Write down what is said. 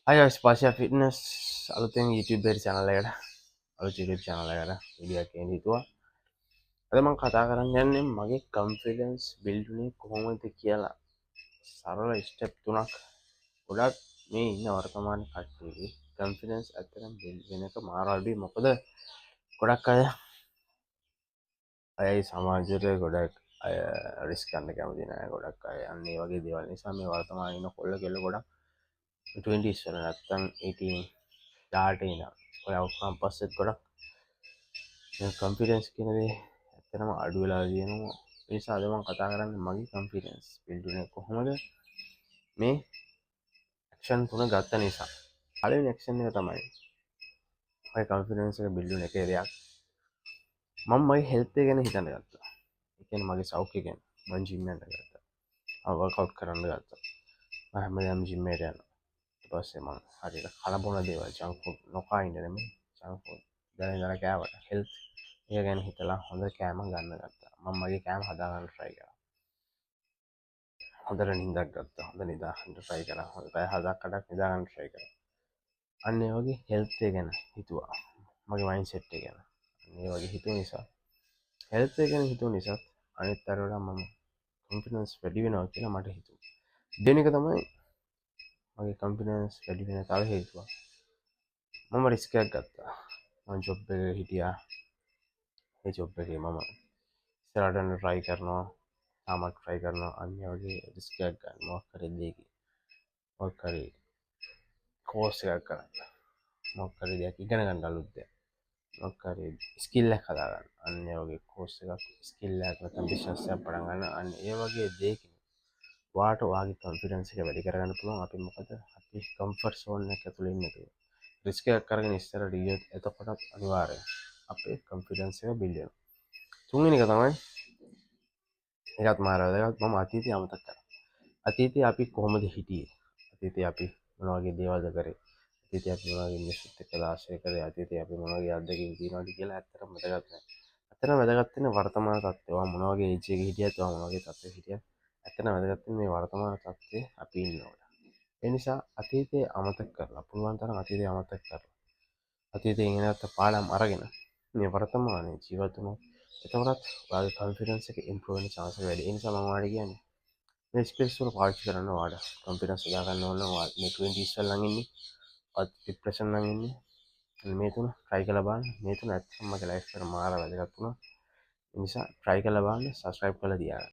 අය ස්පාශය ෆිට්නස් අලුතෙන් YouTube චැනල එකට අලුත් YouTube චැනල එකට විඩියක් හිතුවා. අද මම කතා කරන්න යන්නේ මගේ කන්ෆිඩන්ස් බිල්ඩ් වුණේ කොහොමද කියලා. සරල ස්ටෙප් 3ක් ගොඩක් මේ ඉන්න වර්තමාන කට්ටියගේ කන්ෆිඩන්ස් ඇත්තටම බිල්ඩ් වෙන එක මාර අඩුයි. මොකද ගොඩක් අයයි සමාජයට ගොඩක් අය රිස්ක් ගන්න කැමති නැහැ. ගොඩක් අය අන්නේ වගේ දේවල් නිසා මේ වර්තමානයේ ඉන්න කොල්ල කෙල්ල ගොඩක් 20s වල නැත්තම් 18 ඩාටේන ඔය අවුම් පස්සෙත් ගොඩක් කම්පිටන්ස් කියනදේ ඇත්තනම අඩු වෙලා තියෙනවා. නිසා අද මම කතා කරන්න මගේ කම්පිටන්ස් බිල්ඩ් වුණේ කොහොමද මේ ඇක්ෂන් 3 ගත්ත නිසා. පළවෙනි ඇක්ෂන් එක තමයි මගේ කන්ෆිඩන්ස් එක බිල්ඩ් වෙන එක දෙයක්. මම මගේ හෙල්ත් එක ගැන හිතන්න ගත්තා. ඒ කියන්නේ මගේ සෞඛ්‍ය ගැන. මම ජිම් යන්න ගත්තා. මම වර්කවුට් කරන්න ගත්තා. මම හැමදාම ජිම් එකට යනවා. ඊට පස්සේ මම හරියට කලබල දේවල් ජංක් ෆුඩ් නොකා ඉන්න නෙමෙයි. ජංක් ෆුඩ් දැන් ඉඳලා කෑවට හෙල්ත් එක ගැන හිතලා හොඳ කෑම ගන්න ගත්තා. මම මගේ කෑම හදාගන්න try කරා. හොඳට නිින්දක් ගත්තා. හොඳ නිදාගන්න try කරා. හොඳ පැය 7ක් 8ක් නිදාගන්න try කරා. අන්න ඒ වගේ හෙල්ත් එක ගැන හිතුවා. මගේ මයින්ඩ්සෙට් එක ගැන. අන්න ඒ වගේ හිතුව නිසා හෙල්ත් එක ගැන හිතුව නිසා අනිත් අර වඩා මම කොන්ෆිඩන්ස් වැඩි වෙනවා කියලා මට හිතුණා. දෙවෙනි එක තමයි මගේ කොන්ෆිඩන්ස් වැඩි වෙන තව හේතුවක්. මම රිස්ක් එකක් ගත්තා. මම ජොබ් එකක හිටියා. ඒ ජොබ් එකේ මම ඉස්සරහට යන්න try කරනවා. තාමත් try කරනවා. අන්න ඒ වගේ රිස්ක් එකක් ගන්න මොකක් හරි දෙයකින්. මොකක් හරි කෝස් එකක් කරන්න. මොකක් හරි දෙයක් ඉගෙන ගන්න අලුත් දෙයක්. මොකක් හරි ස්කිල් එකක් හදාගන්න. අන්න ඒ වගේ කෝස් එකක් ස්කිල් එකක් නැත්නම් බිස්නස් එකක් පටන් ගන්න. අන්න ඒ වගේ දෙයකින් වාට වාගේ කොන්ෆිඩන්ස් එක වැඩි කරගන්න පුළුවන්. අපි මොකද අපි කම්ෆර්ට් සෝන් එක ඇතුලේ ඉන්න තුරු රිස්ක් එකක් අරගෙන ඉස්සරහට ගියොත් එතකොට අනිවාර්යයෙන් අපේ කොන්ෆිඩන්ස් එක බිල්ඩ් වෙනවා. තුන්වෙනි එක තමයි ඒකත් මාර වැදගත්. මම අතීතය අමතක කරා. අතීතයේ අපි කොහොමද හිටියේ? අතීතයේ අපි මොන වගේ දේවල්ද කරේ? අතීතයේ අපි මොන වගේ මිනිස්සුත් එක්ක ආශ්‍රය කරේ? අතීතයේ අපි මොන වගේ අත්දැකීම් තියෙනවද කියලා ඇත්තටම වැදගත් නැහැ. ඇත්තටම වැදගත් වෙන්නේ වර්තමාන තත්ත්වය. ඔයා මොන වගේ ඒජ් එකේ හිටියත්, ඔයා මොන වගේ තත්ත්වයක හිටියත් ඇත්තටම වැදගත් වෙන්නේ මේ වර්තමාන තත්ත්වයේ අපි ඉන්නකොට. ඒ නිසා අතීතයේ අමතක කරලා පුළුවන් තරම් අතීතය අමතක කරලා අතීතයේ ඉගෙන ගත්ත පාඩම් අරගෙන මේ වර්තමානයේ ජීවත් වුණොත් එතකොටත් ඔයාගේ කොන්ෆිඩන්ස් එක ඉම්ප්‍රූව් වෙන්න chance එක වැඩි. ඒ නිසා මම ඔයාලට කියන්නේ මේ ස්කිල්ස් වල පාවිච්චි කරන්න ඔයාලට කොන්ෆිඩන්ස් හදා ගන්න ඕන නම් ඔයා මේ 20s වල නම් ඉන්නේ. ඔයාත් ડિප්‍රෙෂන් නම් ඉන්නේ. මේ තුන try කරලා බලන්න. මේ තුන ඇත්තටම මගේ ලයිෆ් එකට මාර වැදගත් වුණා. ඒ නිසා try කරලා බලන්න, subscribe කරලා තියාගන්න.